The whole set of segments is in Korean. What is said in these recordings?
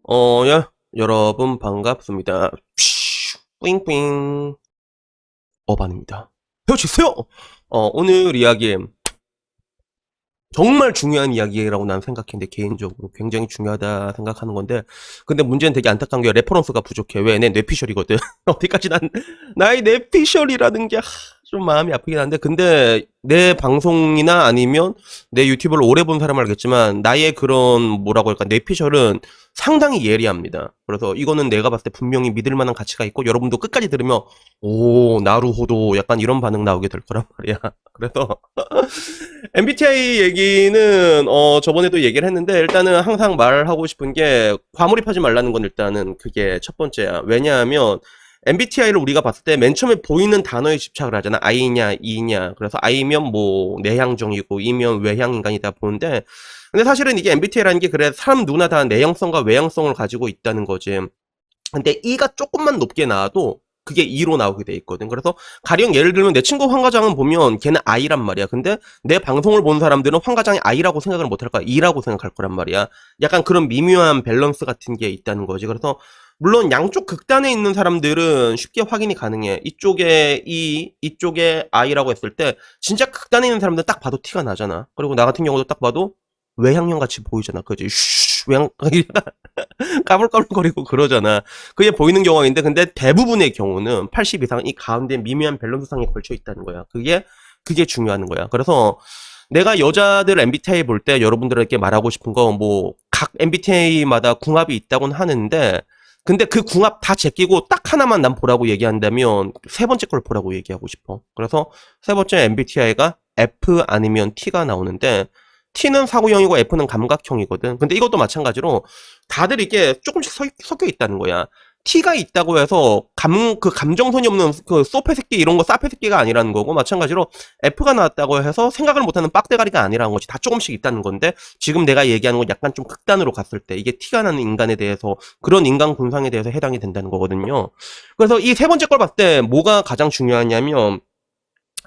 여러분 반갑습니다. 뿌잉뿌잉 어반입니다. 헤어지세요! 오늘 이야기 정말 중요한 이야기라고 난 생각했는데 개인적으로 굉장히 중요하다 생각하는 건데 근데 문제는 되게 안타까운 게 레퍼런스가 부족해. 왜? 내 뇌피셜이거든. 어디까지 나의 뇌피셜이라는 게 좀 마음이 아프긴 한데 근데 내 방송이나 아니면 내 유튜브를 오래 본 사람은 알겠지만 나의 그런 뭐라고 할까 뇌피셜은 상당히 예리합니다. 그래서 이거는 내가 봤을 때 분명히 믿을 만한 가치가 있고 여러분도 끝까지 들으면 오 나루호도 약간 이런 반응 나오게 될 거란 말이야. 그래서 MBTI 얘기는 저번에도 얘기를 했는데 일단은 항상 말하고 싶은 게 과몰입하지 말라는 건 일단은 그게 첫 번째야. 왜냐하면 MBTI를 우리가 봤을 때 맨 처음에 보이는 단어에 집착을 하잖아. I냐, E냐. 그래서 I면 뭐 내향종이고 E면 외향 인간이다 보는데 근데 사실은 이게 MBTI라는 게 그래 사람 누구나 다 내향성과 외향성을 가지고 있다는 거지. 근데 E가 조금만 높게 나와도 그게 E로 나오게 돼 있거든. 그래서 가령 예를 들면 내 친구 황과장은 보면 걔는 I란 말이야. 근데 내 방송을 보는 사람들은 황과장이 I라고 생각을 못 할 거야. E라고 생각할 거란 말이야. 약간 그런 미묘한 밸런스 같은 게 있다는 거지. 그래서 물론 양쪽 극단에 있는 사람들은 쉽게 확인이 가능해. 이쪽에 E, 이쪽에 I라고 했을 때 진짜 극단에 있는 사람들 딱 봐도 티가 나잖아. 그리고 나 같은 경우도 딱 봐도 외향형 같이 보이잖아. 그지? 외향 까불까불거리고 그러잖아. 그게 보이는 경우가 있는데 근데 대부분의 경우는 80 이상 이 가운데 미묘한 밸런스상에 걸쳐 있다는 거야. 그게 중요한 거야. 그래서 내가 여자들 MBTI 볼 때 여러분들에게 말하고 싶은 거 뭐 각 MBTI마다 궁합이 있다고는 하는데 근데 그 궁합 다 제끼고 딱 하나만 난 보라고 얘기한다면 세 번째 걸 보라고 얘기하고 싶어. 그래서 세 번째 MBTI가 F 아니면 T가 나오는데 T는 사고형이고 F는 감각형이거든. 근데 이것도 마찬가지로 다들 이게 조금씩 섞여 있다는 거야. T가 있다고 해서 그 감정선이 없는 그 소패 새끼 이런 거 사패 새끼가 아니라는 거고 마찬가지로 F가 나왔다고 해서 생각을 못하는 빡대가리가 아니라는 거지. 다 조금씩 있다는 건데 지금 내가 얘기하는 건 약간 좀 극단으로 갔을 때 이게 T가 나는 인간에 대해서 그런 인간 군상에 대해서 해당이 된다는 거거든요. 그래서 이 세 번째 걸 봤을 때 뭐가 가장 중요하냐면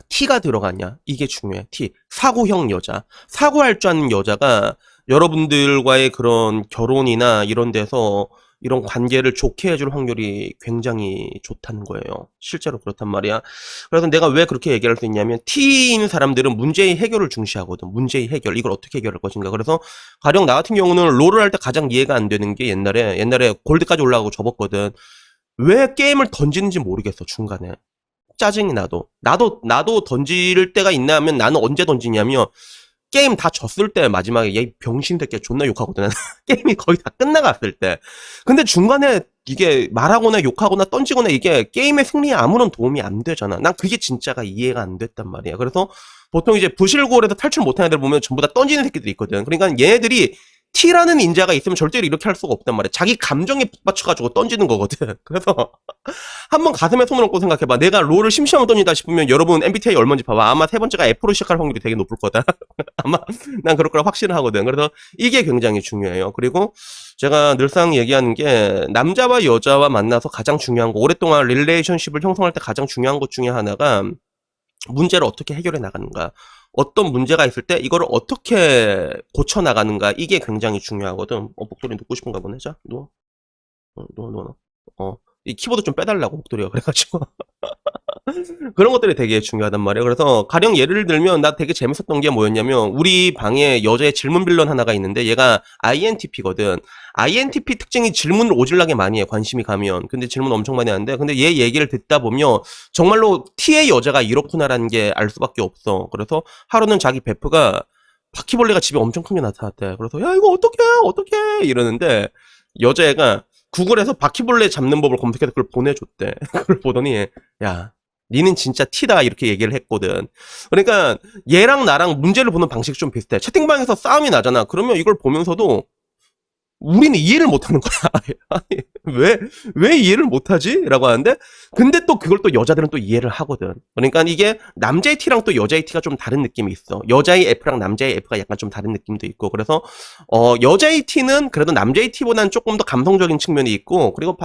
T가 들어가냐 이게 중요해. T 사고형 여자 사고할 줄 아는 여자가 여러분들과의 그런 결혼이나 이런 데서 이런 관계를 좋게 해줄 확률이 굉장히 좋다는 거예요. 실제로 그렇단 말이야. 그래서 내가 왜 그렇게 얘기할 수 있냐면 T인 사람들은 문제의 해결을 중시하거든. 문제의 해결 이걸 어떻게 해결할 것인가. 그래서 가령 나 같은 경우는 롤을 할 때 가장 이해가 안 되는 게 옛날에 골드까지 올라가고 접었거든. 왜 게임을 던지는지 모르겠어 중간에. 짜증이 나도 던질 때가 있나 하면 나는 언제 던지냐면 게임 다 졌을 때 마지막에 얘 병신 새끼 존나 욕하거든. 게임이 거의 다 끝나갔을 때. 근데 중간에 이게 말하거나 욕하거나 던지거나 이게 게임의 승리에 아무런 도움이 안 되잖아. 난 그게 진짜가 이해가 안 됐단 말이야. 그래서 보통 이제 부실골에서 탈출 못하는 애들 보면 전부 다 던지는 새끼들이 있거든. 그러니까 얘네들이 T라는 인자가 있으면 절대로 이렇게 할 수가 없단 말이야. 자기 감정에 북받쳐가지고 던지는 거거든. 그래서 한번 가슴에 손을 얹고 생각해봐. 내가 롤을 심심하게 던진다 싶으면 여러분 MBTI 얼마인지 봐봐. 아마 세 번째가 F로 시작할 확률이 되게 높을 거다. 아마 난 그럴 거라 확신을 하거든. 그래서 이게 굉장히 중요해요. 그리고 제가 늘상 얘기하는 게 남자와 여자와 만나서 가장 중요한 거 오랫동안 릴레이션십을 형성할 때 가장 중요한 것 중에 하나가 문제를 어떻게 해결해 나가는가. 어떤 문제가 있을 때 이거를 어떻게 고쳐 나가는가 이게 굉장히 중요하거든. 목소리 듣고 싶은가 보네. 자, 누워. 누워. 이 키보드 좀 빼달라고 목소리가 그래가지고 그런 것들이 되게 중요하단 말이에요. 그래서 가령 예를 들면 나 되게 재밌었던 게 뭐였냐면 우리 방에 여자의 질문 빌런 하나가 있는데 얘가 INTP거든. INTP 특징이 질문을 오질나게 많이 해. 관심이 가면. 근데 질문 엄청 많이 하는데 근데 얘 얘기를 듣다 보면 정말로 T의 여자가 이렇구나라는 게 알 수밖에 없어. 그래서 하루는 자기 베프가 바퀴벌레가 집에 엄청 큰 게 나타났대. 그래서 야 이거 어떡해 이러는데 여자애가 구글에서 바퀴벌레 잡는 법을 검색해서 그걸 보내줬대. 그걸 보더니 야 니는 진짜 T다 이렇게 얘기를 했거든. 그러니까 얘랑 나랑 문제를 보는 방식이 좀 비슷해. 채팅방에서 싸움이 나잖아. 그러면 이걸 보면서도 우리는 이해를 못하는 거야. 아니, 왜 이해를 못하지? 라고 하는데 근데 또 그걸 또 여자들은 또 이해를 하거든. 그러니까 이게 남자의 T랑 또 여자의 T가 좀 다른 느낌이 있어. 여자의 F랑 남자의 F가 약간 좀 다른 느낌도 있고 그래서 여자의 T는 그래도 남자의 T보다는 조금 더 감성적인 측면이 있고 그리고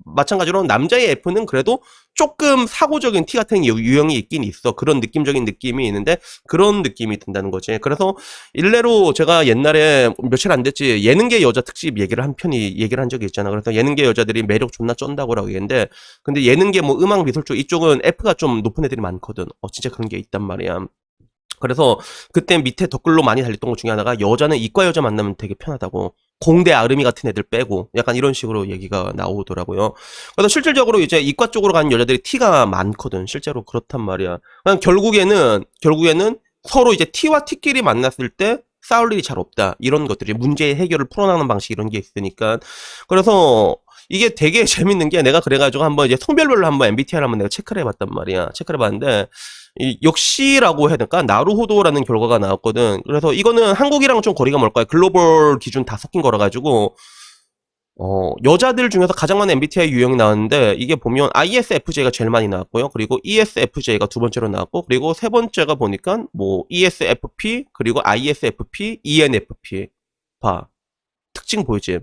마찬가지로 남자의 F는 그래도 조금 사고적인 T 같은 유형이 있긴 있어. 그런 느낌적인 느낌이 있는데 그런 느낌이 든다는 거지. 그래서 일례로 제가 옛날에 며칠 안 됐지 예능계 여자 특징 특집 얘기를 한 편이 얘기를 한 적이 있잖아. 그래서 예능계 여자들이 매력 존나 쩐다고 얘기했는데, 근데 예능계 뭐 음악 미술 쪽 이쪽은 F가 좀 높은 애들이 많거든. 진짜 그런 게 있단 말이야. 그래서 그때 밑에 댓글로 많이 달렸던 것 중에 하나가 여자는 이과 여자 만나면 되게 편하다고. 공대 아름이 같은 애들 빼고 약간 이런 식으로 얘기가 나오더라고요. 그래서 실질적으로 이제 이과 쪽으로 가는 여자들이 T가 많거든. 실제로 그렇단 말이야. 그냥 결국에는 서로 이제 T와 T끼리 만났을 때 싸울 일이 잘 없다. 이런 것들이 문제의 해결을 풀어나가는 방식 이런 게 있으니까. 그래서 이게 되게 재밌는 게 내가 그래가지고 한번 이제 성별별로 한번 MBTI를 한번 내가 체크를 해봤단 말이야. 체크를 해봤는데 역시라고 해야 될까? 나루호도라는 결과가 나왔거든. 그래서 이거는 한국이랑 좀 거리가 멀까요? 글로벌 기준 다 섞인 거라 가지고 여자들 중에서 가장 많은 MBTI 유형이 나왔는데 이게 보면 ISFJ가 제일 많이 나왔고요. 그리고 ESFJ가 두 번째로 나왔고 그리고 세 번째가 보니까 뭐 ESFP 그리고 ISFP, ENFP 봐. 특징 보이지?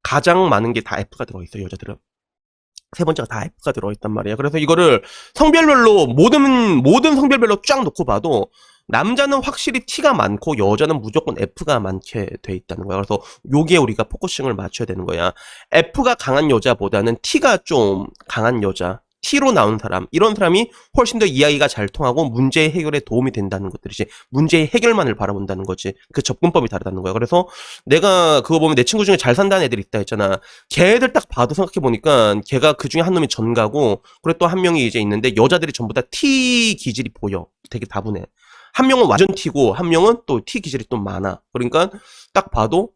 가장 많은 게 다 F가 들어있어 여자들은. 세 번째가 다 F가 들어있단 말이야. 그래서 이거를 성별별로 모든 성별별로 쫙 놓고 봐도 남자는 확실히 T가 많고 여자는 무조건 F가 많게 돼 있다는 거야. 그래서 요게 우리가 포커싱을 맞춰야 되는 거야. F가 강한 여자보다는 T가 좀 강한 여자, T로 나온 사람, 이런 사람이 훨씬 더 이야기가 잘 통하고 문제 해결에 도움이 된다는 것들이지. 문제의 해결만을 바라본다는 거지. 그 접근법이 다르다는 거야. 그래서 내가 그거 보면 내 친구 중에 잘 산다는 애들 있다 했잖아. 걔들 딱 봐도 생각해보니까 걔가 그 중에 한 놈이 전가고 그리고 또 한 명이 이제 있는데 여자들이 전부 다 T 기질이 보여. 되게 다분해. 한 명은 완전 T고 한 명은 또 T 기질이 좀 많아. 그러니까 딱 봐도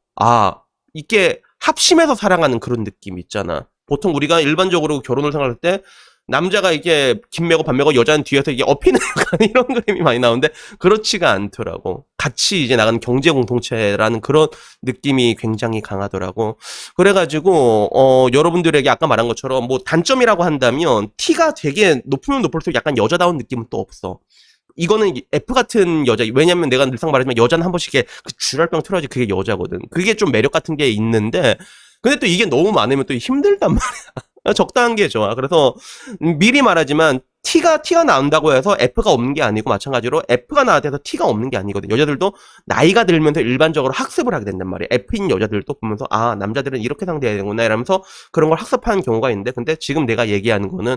이게 합심해서 사랑하는 그런 느낌 있잖아. 보통 우리가 일반적으로 결혼을 생각할 때 남자가 이게 김매고 반매고 여자는 뒤에서 이게 업히는 약간 이런 그림이 많이 나오는데 그렇지가 않더라고. 같이 이제 나가는 경제 공동체라는 그런 느낌이 굉장히 강하더라고. 그래가지고 여러분들에게 아까 말한 것처럼 뭐 단점이라고 한다면 T가 되게 높으면 높을수록 약간 여자다운 느낌은 또 없어. 이거는 F 같은 여자, 왜냐면 내가 늘상 말하지만 여자는 한 번씩 그 쥐랄병 틀어야지 그게 여자거든. 그게 좀 매력 같은 게 있는데 근데 또 이게 너무 많으면 또 힘들단 말이야. 적당한 게 좋아. 그래서 미리 말하지만 T가 나온다고 해서 F가 없는 게 아니고 마찬가지로 F가 나와도 해서 T가 없는 게 아니거든. 여자들도 나이가 들면서 일반적으로 학습을 하게 된단 말이야. F인 여자들도 보면서 남자들은 이렇게 상대해야 되는구나 이러면서 그런 걸 학습하는 경우가 있는데 근데 지금 내가 얘기하는 거는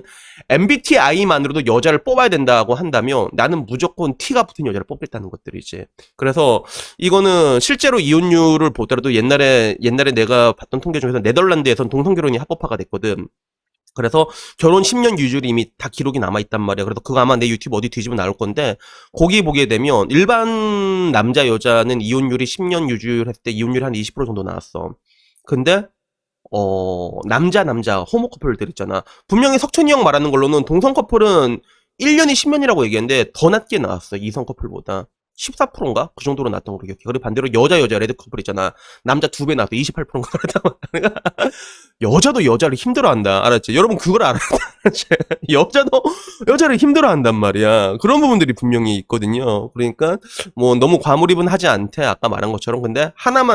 MBTI만으로도 여자를 뽑아야 된다고 한다면 나는 무조건 T가 붙은 여자를 뽑겠다는 것들이지. 그래서 이거는 실제로 이혼율을 보더라도 옛날에 내가 봤던 통계 중에서 네덜란드에선 동성결혼이 합법화가 됐거든. 그래서 결혼 10년 유주율이 이미 다 기록이 남아있단 말이야. 그래서 그거 아마 내 유튜브 어디 뒤집어 나올 건데, 거기 보게 되면, 일반 남자, 여자는 이혼율이 10년 유주율 했을 때 이혼율이 한 20% 정도 나왔어. 근데, 남자, 호모 커플들 있잖아. 분명히 석천이 형 말하는 걸로는 동성 커플은 1년이 10년이라고 얘기했는데, 더 낮게 나왔어. 이성 커플보다. 14%인가? 그 정도로 나왔던 걸로 기억해. 그리고 반대로 여자 레드 커플 있잖아. 남자 2배 나왔어. 28%인가 그랬다고. 여자도 여자를 힘들어한다. 알았지? 여러분 그걸 알아야 돼. 알았지? 여자도 여자를 힘들어한단 말이야. 그런 부분들이 분명히 있거든요. 그러니까 뭐 너무 과몰입은 하지 않대. 아까 말한 것처럼. 근데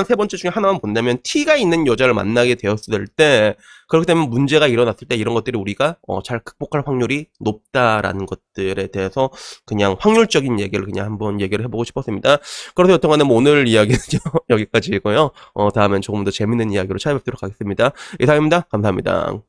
세 번째 중에 하나만 본다면 T가 있는 여자를 만나게 되었을 때 그렇게 되면 문제가 일어났을 때 이런 것들이 우리가 잘 극복할 확률이 높다라는 것들에 대해서 그냥 확률적인 얘기를 그냥 한번 얘기를 해보고 싶었습니다. 그래서 여튼간에 뭐 오늘 이야기는 여기까지이고요. 다음엔 조금 더 재밌는 이야기로 찾아뵙도록 하겠습니다. 이상입니다. 감사합니다.